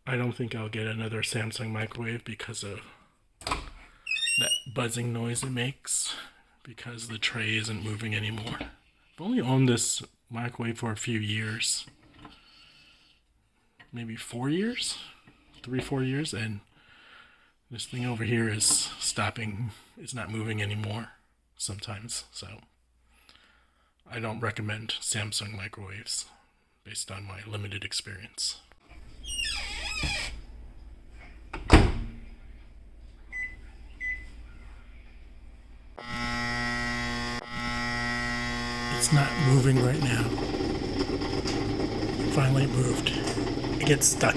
I don't think I'll get another Samsung microwave because of that buzzing noise it makes, because the tray isn't moving anymore. I've only owned this microwave for a few years, maybe 4 years, 3-4 years, and this thing over here is stopping, it's not moving anymore sometimes, so I don't recommend Samsung microwaves based on my limited experience. It's not moving right now. Finally it moved. It gets stuck.